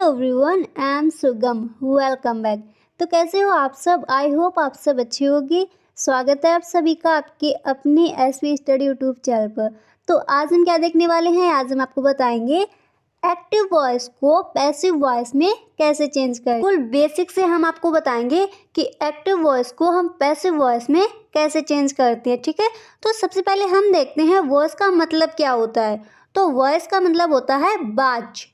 Everyone, I am सुगम। Welcome back. तो कैसे हो आप सब? आई होप आप सब अच्छे होगी। स्वागत है आप सभी का आपके अपने एसवी स्टडी यूट्यूब चैनल पर। तो आज हम क्या देखने वाले हैं? आज हम आपको बताएंगे एक्टिव वॉइस को पैसिव वॉइस में कैसे चेंज करें। फुल बेसिक से हम आपको बताएंगे कि एक्टिव वॉइस को हम पैसिव वॉइस में कैसे चेंज करते हैं। ठीक है, तो सबसे पहले हम देखते हैं वॉइस का मतलब क्या होता है। तो वॉइस का मतलब होता है बाज।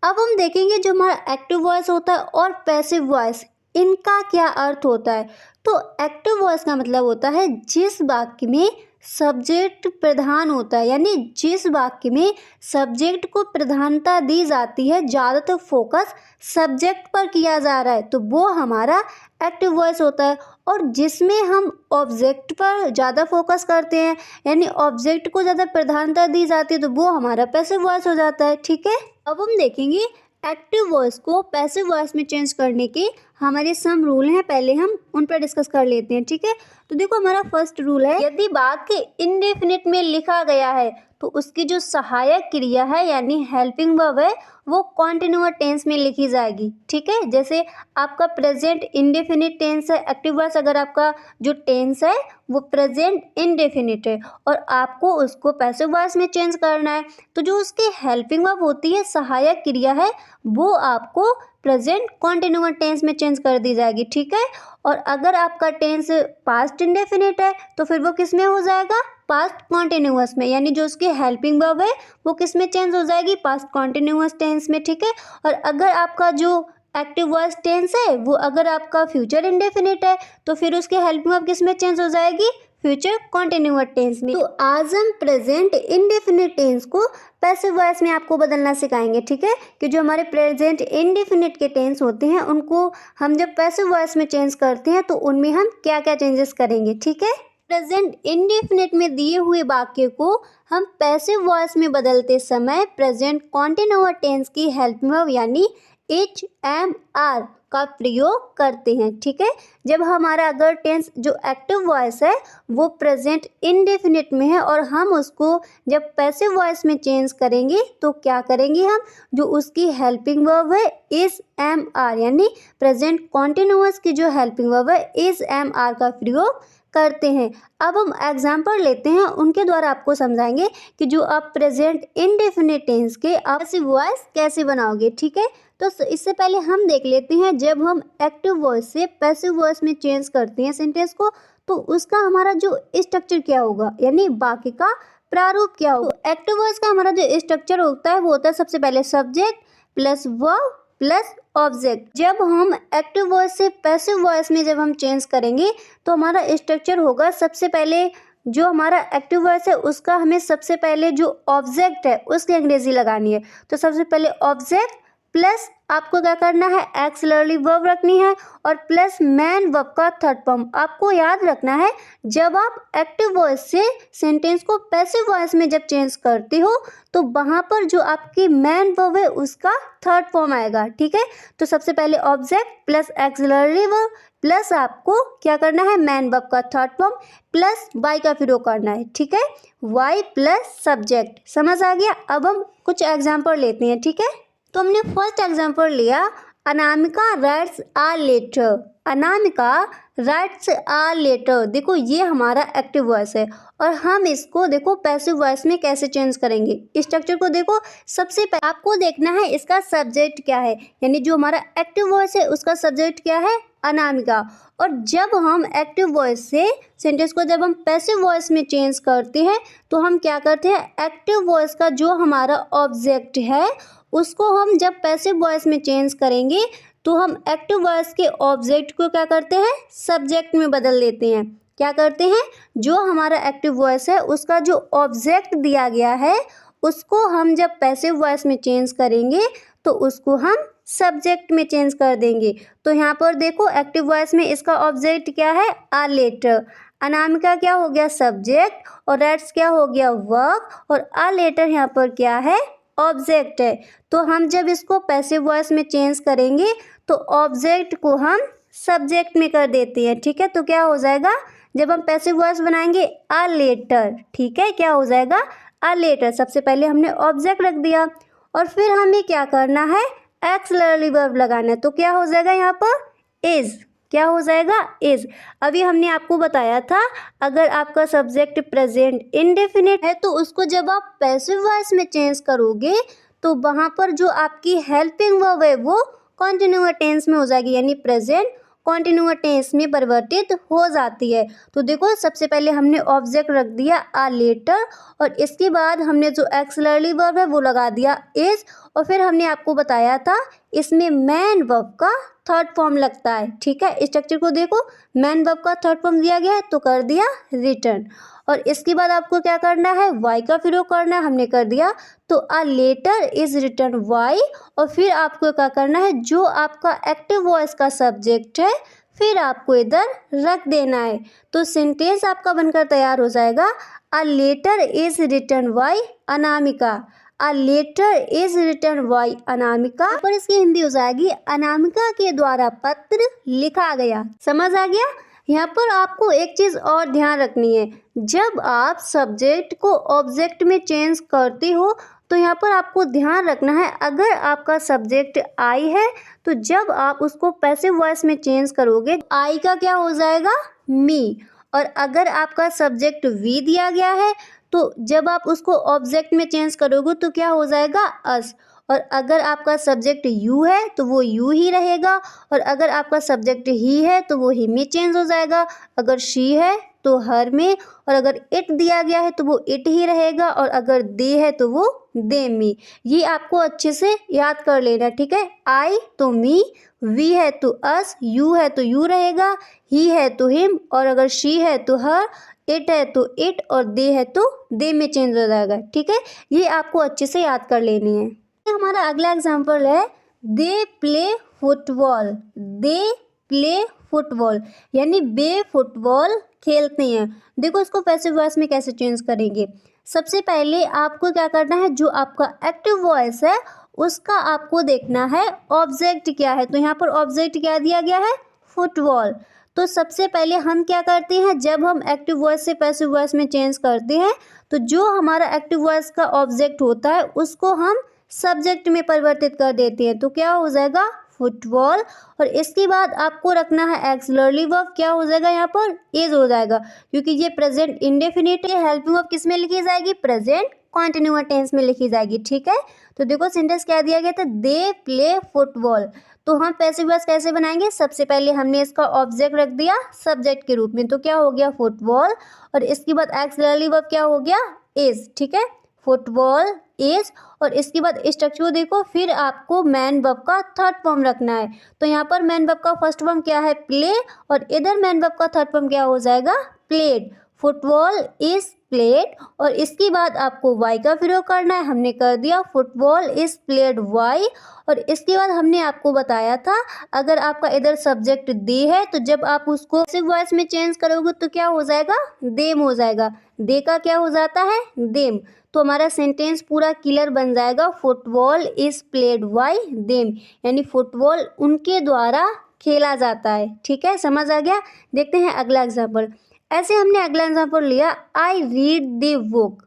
अब हम देखेंगे जो हमारा एक्टिव वॉइस होता है और पैसिव वॉइस, इनका क्या अर्थ होता है। तो एक्टिव वॉइस का मतलब होता है जिस वाक्य में सब्जेक्ट प्रधान होता है, यानी जिस वाक्य में सब्जेक्ट को प्रधानता दी जाती है, ज़्यादातर फोकस सब्जेक्ट पर किया जा रहा है, तो वो हमारा एक्टिव वॉइस होता है। और जिसमें हम ऑब्जेक्ट पर ज़्यादा फोकस करते हैं, यानी ऑब्जेक्ट को ज़्यादा प्रधानता दी जाती है, तो वो हमारा पैसिव वॉइस हो जाता है। ठीक है, अब हम देखेंगे एक्टिव वॉइस को पैसिव वॉइस में चेंज करने के हमारे सम रूल हैं। पहले हम उन पर डिस्कस कर लेते हैं। ठीक है, तो देखो हमारा फर्स्ट रूल है, यदि वाक्य इंडेफिनिट में लिखा गया है तो उसकी जो सहायक क्रिया है यानी हेल्पिंग वर्ब है वो कॉन्टिन्यूअस टेंस में लिखी जाएगी। ठीक है, जैसे आपका प्रेजेंट इंडेफिनिट टेंस है, एक्टिव वॉइस अगर आपका जो टेंस है वो प्रेजेंट इंडेफिनिट है और आपको उसको पैसिव वॉइस में चेंज करना है, तो जो उसकी हेल्पिंग वर्ब होती है, सहायक क्रिया है, वो आपको प्रेजेंट कॉन्टिन्यूअस टेंस में चेंज कर दी जाएगी। ठीक है, और अगर आपका टेंस पास्ट इंडेफिनिट है तो फिर वो किस में हो जाएगा? पास्ट कॉन्टिन्यूअस में, यानी जो उसकी हेल्पिंग वर्ब है वो किस में चेंज हो जाएगी? पास्ट कॉन्टिन्यूअस टेंस में। ठीक है, और अगर आपका जो एक्टिव वॉइस टेंस है वो अगर आपका फ्यूचर इंडेफिनिट है तो फिर उसकी हेल्पिंग वर्ब किस में चेंज हो जाएगी? फ्यूचर कॉन्टिन्यूअस टेंस में। तो आज हम प्रेजेंट इंडेफिनिट टेंस को पैसिव वॉइस में आपको बदलना सिखाएंगे। ठीक है, कि जो हमारे प्रेजेंट इंडेफिनिट के टेंस होते हैं उनको हम जब पैसिव वॉइस में चेंज करते हैं तो उनमें हम क्या क्या चेंजेस करेंगे। ठीक है, प्रेजेंट इंडेफिनिट में दिए हुए वाक्य को हम पैसिव वॉइस में बदलते समय प्रेजेंट कॉन्टिन्यूअस टेंस की हेल्पिंग वर्ब यानी HMR का प्रयोग करते हैं। ठीक है, जब हमारा अगर टेंस जो एक्टिव वॉइस है वो प्रेजेंट इंडेफिनिट में है और हम उसको जब पैसिव वॉइस में चेंज करेंगे तो क्या करेंगे? हम जो उसकी हेल्पिंग वर्ब है HMR यानी प्रेजेंट कॉन्टिन्यूअस की जो हेल्पिंग वर्ब है HMR का प्रयोग करते हैं। अब हम एग्जाम्पल लेते हैं, उनके द्वारा आपको समझाएंगे कि जो आप प्रेजेंट इंडेफिनिट टेंस के पैसिव वॉइस कैसे बनाओगे। ठीक है, तो इससे पहले हम देख लेते हैं जब हम एक्टिव वॉइस से पैसिव वॉइस में चेंज करते हैं सेंटेंस को तो उसका हमारा जो स्ट्रक्चर क्या होगा, यानी वाक्य का प्रारूप क्या होगा। तो एक्टिव वॉइस का हमारा जो स्ट्रक्चर होता है वो होता है सबसे पहले subject plus verb plus object. जब हम एक्टिव वॉइस से पैसिव वॉइस में जब हम चेंज करेंगे तो हमारा स्ट्रक्चर होगा, सबसे पहले जो हमारा एक्टिव वॉइस है उसका हमें सबसे पहले जो ऑब्जेक्ट है उसकी अंग्रेजी लगानी है। तो सबसे पहले ऑब्जेक्ट प्लस आपको क्या करना है? एक्सिलरी वर्ब रखनी है और प्लस मैन वर्ब का थर्ड फॉर्म। आपको याद रखना है जब आप एक्टिव वॉइस से सेंटेंस को पैसिव वॉइस में जब चेंज करते हो तो वहाँ पर जो आपकी मैन वर्ब है उसका थर्ड फॉर्म आएगा। ठीक है, तो सबसे पहले object plus axillary verb plus आपको क्या करना है? मैन वर्ब का थर्ड फॉर्म प्लस वाई का प्रयोग करना है। ठीक है, वाई प्लस सब्जेक्ट। समझ आ गया? अब हम कुछ एग्जाम्पल लेते हैं। ठीक है, तो हमने फर्स्ट एग्जाम्पल लिया, Anamika writes a letter. Anamika writes a letter. देखो ये हमारा एक्टिव वॉइस है और हम इसको देखो पैसिव वॉइस में कैसे चेंज करेंगे। स्ट्रक्चर को देखो, सबसे पहले आपको देखना है इसका सब्जेक्ट क्या है, यानी जो हमारा एक्टिव वॉइस है उसका सब्जेक्ट क्या है? अनामिका। और जब हम एक्टिव वॉइस से सेंटेंस को जब हम पैसिव वॉइस में चेंज करते हैं तो हम क्या करते हैं? एक्टिव वॉइस का जो हमारा ऑब्जेक्ट है उसको हम जब पैसिव वॉइस में चेंज करेंगे तो हम एक्टिव वॉइस के ऑब्जेक्ट को क्या करते हैं? सब्जेक्ट में बदल देते हैं। क्या करते हैं? जो हमारा एक्टिव वॉइस है उसका जो ऑब्जेक्ट दिया गया है उसको हम जब पैसिव वॉइस में चेंज करेंगे तो उसको हम सब्जेक्ट में चेंज कर देंगे। तो यहाँ पर देखो एक्टिव वॉइस में इसका ऑब्जेक्ट क्या है? आ लेटर। अनामिका क्या हो गया? सब्जेक्ट। और राइट्स क्या हो गया? वर्ब। और आ लेटर यहाँ पर क्या है? ऑब्जेक्ट है। तो हम जब इसको पैसिव वॉइस में चेंज करेंगे तो ऑब्जेक्ट को हम सब्जेक्ट में कर देते हैं। ठीक है, तो क्या हो जाएगा? जब हम पैसिव वॉइस बनाएंगे आ लेटर, ठीक है, क्या हो जाएगा? A letter. सबसे पहले हमने ऑब्जेक्ट रख दिया और फिर हमें क्या करना है? एक्सिलरी वर्ब लगाना है, तो क्या हो जाएगा यहाँ पर इज, क्या हो जाएगा इज। अभी हमने आपको बताया था अगर आपका सब्जेक्ट प्रेजेंट इंडेफिनिट है तो उसको जब आप पैसिव वॉइस में चेंज करोगे तो वहाँ पर जो आपकी हेल्पिंग वर्ब है वो कॉन्टिन्यूअस टेंस में हो जाएगी, यानी प्रेजेंट कॉन्टिन्यूअस टेंस में परिवर्तित हो जाती है। तो देखो सबसे पहले हमने ऑब्जेक्ट रख दिया आ लेटर और इसके बाद हमने जो एक्सिलरी वर्ब है वो लगा दिया इज, और फिर हमने आपको बताया था इसमें मैन वर्ब का थर्ड फॉर्म लगता है। ठीक है, स्ट्रक्चर को देखो, मैन वर्ब का थर्ड फॉर्म दिया गया है तो कर दिया रिटर्न, और इसके बाद आपको क्या करना है वाई का प्रयोग करना है, हमने कर दिया। तो a letter is written by, और फिर आपको क्या करना है जो आपका एक्टिव वॉइस का सब्जेक्ट है फिर आपको इधर रख देना है। तो सेंटेंस आपका बनकर तैयार हो जाएगा a letter is written by Anamika, a letter is written by Anamika, पर इसकी हिंदी हो जाएगी अनामिका के द्वारा पत्र लिखा गया। समझ आ गया। यहाँ पर आपको एक चीज़ और ध्यान रखनी है, जब आप सब्जेक्ट को ऑब्जेक्ट में चेंज करते हो तो यहाँ पर आपको ध्यान रखना है अगर आपका सब्जेक्ट आई है तो जब आप उसको पैसिव वॉइस में चेंज करोगे आई का क्या हो जाएगा मी, और अगर आपका सब्जेक्ट वी दिया गया है तो जब आप उसको ऑब्जेक्ट में चेंज करोगे तो क्या हो जाएगा अस, और अगर आपका सब्जेक्ट यू है तो वो यू ही रहेगा, और अगर आपका सब्जेक्ट ही है तो वो ही में चेंज हो जाएगा, अगर शी है तो हर में, और अगर इट दिया गया है तो वो इट ही रहेगा, और अगर दे है तो वो दे में। ये आपको अच्छे से याद कर लेना। ठीक है, आई तो मी, वी है तो अस, यू है तो यू रहेगा, ही है तो हिम, और अगर शी है तो हर, इट है तो इट, और दे है तो दे में चेंज हो जाएगा। ठीक है, ये आपको अच्छे से याद कर लेनी है। हमारा अगला एग्जाम्पल है they play football, they play football यानी वे फुटबॉल खेलते हैं। देखो इसको पैसिव वॉइस में कैसे चेंज करेंगे। सबसे पहले आपको क्या करना है जो आपका एक्टिव वॉइस है उसका आपको देखना है ऑब्जेक्ट क्या है। तो यहाँ पर ऑब्जेक्ट क्या दिया गया है फुटबॉल। तो सबसे पहले हम क्या करते हैं जब हम एक्टिव वॉइस से पैसिव वॉइस में चेंज करते हैं तो जो हमारा एक्टिव वॉइस का ऑब्जेक्ट होता है उसको हम सब्जेक्ट में परिवर्तित कर देते हैं। तो क्या हो जाएगा फुटबॉल, और इसके बाद आपको रखना है एक्सिलरी वर्ब, क्या हो जाएगा यहाँ पर इज हो जाएगा, क्योंकि ये प्रेजेंट इंडेफिनिट है। हेल्पिंग वर्ब किस में लिखी जाएगी प्रेजेंट कॉन्टिन्यूअस टेंस में लिखी जाएगी। ठीक है, तो देखो सेंटेंस क्या दिया गया था दे प्ले फुटबॉल। तो हम पैसिव वॉइस कैसे बनाएंगे, सबसे पहले हमने इसका ऑब्जेक्ट रख दिया सब्जेक्ट के रूप में, तो क्या हो गया फुटबॉल, और इसके बाद एक्सिलरी वर्ब क्या हो गया इज। ठीक है, फुटबॉल इज, और इसके बाद स्ट्रक्चर देखो फिर आपको मैन वर्ब का थर्ड फॉर्म रखना है। तो यहाँ पर मैन वर्ब का फर्स्ट फॉर्म क्या है प्ले, और इधर मैन वर्ब का थर्ड फॉर्म क्या हो जाएगा प्लेड। फुटबॉल इज प्लेड, और इसके बाद आपको वाई का प्रयोग करना है, हमने कर दिया फुटबॉल इज प्लेड वाई। और इसके बाद हमने आपको बताया था अगर आपका इधर सब्जेक्ट दे है तो जब आप उसको पैसिव वॉइस में चेंज करोगे तो क्या हो जाएगा देम हो जाएगा, दे का क्या हो जाता है देम। तो हमारा सेंटेंस पूरा क्लियर बन जाएगा football is played by them, यानी फुटबॉल उनके द्वारा खेला जाता है। ठीक है, समझ आ गया। देखते हैं अगला एग्जाम्पल। ऐसे हमने अगला एग्जाम्पल लिया I read the book.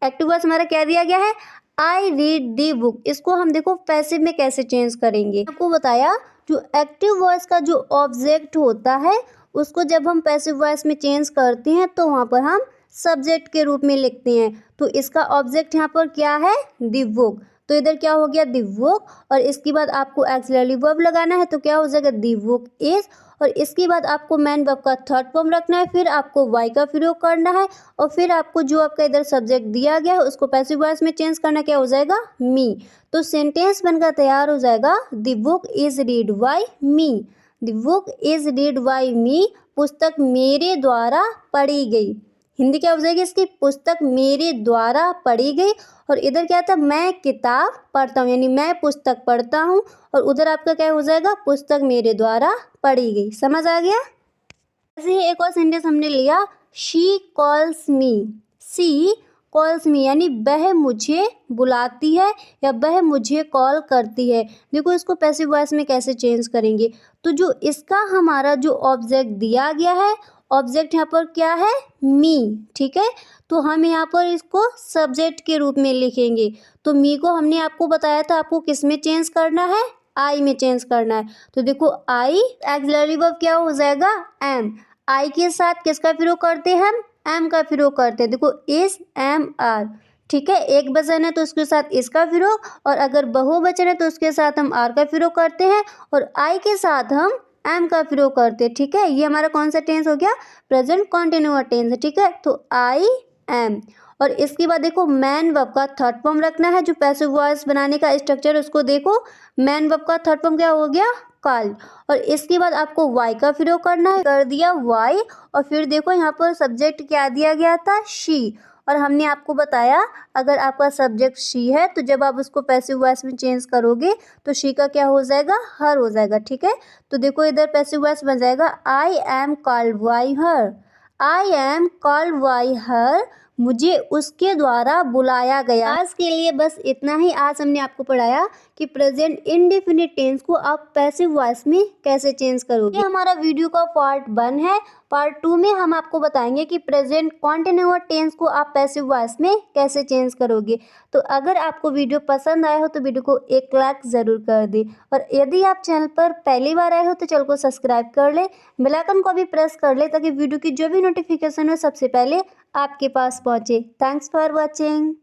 Active voice हमारा क्या दिया गया है आई रीड द बुक। इसको हम देखो पैसिव में कैसे चेंज करेंगे। आपको बताया जो एक्टिव वॉइस का जो ऑब्जेक्ट होता है उसको जब हम पैसिव वॉइस में चेंज करते हैं तो वहाँ पर हम सब्जेक्ट के रूप में लिखते हैं। तो इसका ऑब्जेक्ट यहाँ पर क्या है द बुक, तो इधर क्या हो गया द बुक, और इसके बाद आपको एक्सिलरी वर्ब लगाना है तो क्या हो जाएगा द बुक इज, और इसके बाद आपको मैन वर्ब का थर्ड फॉर्म रखना है, फिर आपको वाई का प्रयोग करना है, और फिर आपको जो आपका इधर सब्जेक्ट दिया गया है उसको पैसिव वॉइस में चेंज करना, क्या हो जाएगा मी। तो सेंटेंस बनकर तैयार हो जाएगा the book is read by me, the book is read by me, पुस्तक मेरे द्वारा पढ़ी गई। हिंदी क्या हो जाएगी इसकी पुस्तक मेरे द्वारा पढ़ी गई, और इधर क्या था मैं किताब पढ़ता हूँ, यानी मैं पुस्तक पढ़ता हूँ, और उधर आपका क्या हो जाएगा पुस्तक मेरे द्वारा पढ़ी गई। समझ आ गया। ऐसे ही एक और सेंटेंस हमने लिया she calls me, she calls me यानी वह मुझे बुलाती है या वह मुझे कॉल करती है। देखो इसको पैसिव वॉइस में कैसे चेंज करेंगे। तो जो इसका हमारा जो ऑब्जेक्ट दिया गया है ऑब्जेक्ट यहाँ पर क्या है, मी, ठीक है। तो हम यहाँ पर इसको सब्जेक्ट के रूप में लिखेंगे। तो मी को हमने आपको बताया था आपको किस में चेंज करना है, आई में चेंज करना है। तो देखो आई एक्सिलरी वर्ब क्या हो जाएगा, एम। आई के साथ किसका प्रयोग करते हैं हम, एम का प्रयोग करते हैं। देखो इस एम आर, ठीक है। एक वचन है तो उसके साथ इसका प्रयोग, और अगर बहुवचन है तो उसके साथ हम आर का प्रयोग करते हैं, और आई के साथ हम एम का प्रयोग करते हैं, ठीक है। ये हमारा कौन सा टेंस हो गया, प्रेजेंट कॉन्टिन्यूअस टेंस है, ठीक है। तो आई एम। और इसके बाद देखो मैन वर्ब का थर्ड फॉर्म रखना है। जो पैसिव वॉइस बनाने का स्ट्रक्चर है उसको देखो, मैन वर्ब का थर्ड फॉर्म क्या हो गया, कॉल्ड। और इसके बाद आपको वाई का प्रयोग करना है, कर दिया वाई। और फिर देखो यहाँ पर सब्जेक्ट क्या दिया गया था, शी। और हमने आपको बताया अगर आपका सब्जेक्ट शी है तो जब आप उसको पैसिव वॉइस में चेंज करोगे तो शी का क्या हो जाएगा, हर हो जाएगा, ठीक है। तो देखो इधर पैसिव वॉइस बन जाएगा I am called by her, I am called by हर, मुझे उसके द्वारा बुलाया गया। आज के लिए बस इतना ही। आज हमने आपको पढ़ाया कि प्रेजेंट इंडेफिनिट टेंस को आप पैसिव वॉइस में कैसे चेंज करोगे। ये हमारा वीडियो का पार्ट 1 है। पार्ट 2 में हम आपको बताएंगे कि प्रेजेंट कॉन्टिन्यूअस टेंस को आप पैसिव वॉइस में कैसे चेंज करोगे। तो अगर आपको वीडियो पसंद आया हो तो वीडियो को एक लाइक ज़रूर कर दें, और यदि आप चैनल पर पहली बार आए हो तो चैनल को सब्सक्राइब कर ले, बेल आइकन को भी प्रेस कर ले ताकि वीडियो की जो भी नोटिफिकेशन हो सबसे पहले आपके पास पहुंचे। Thanks for watching.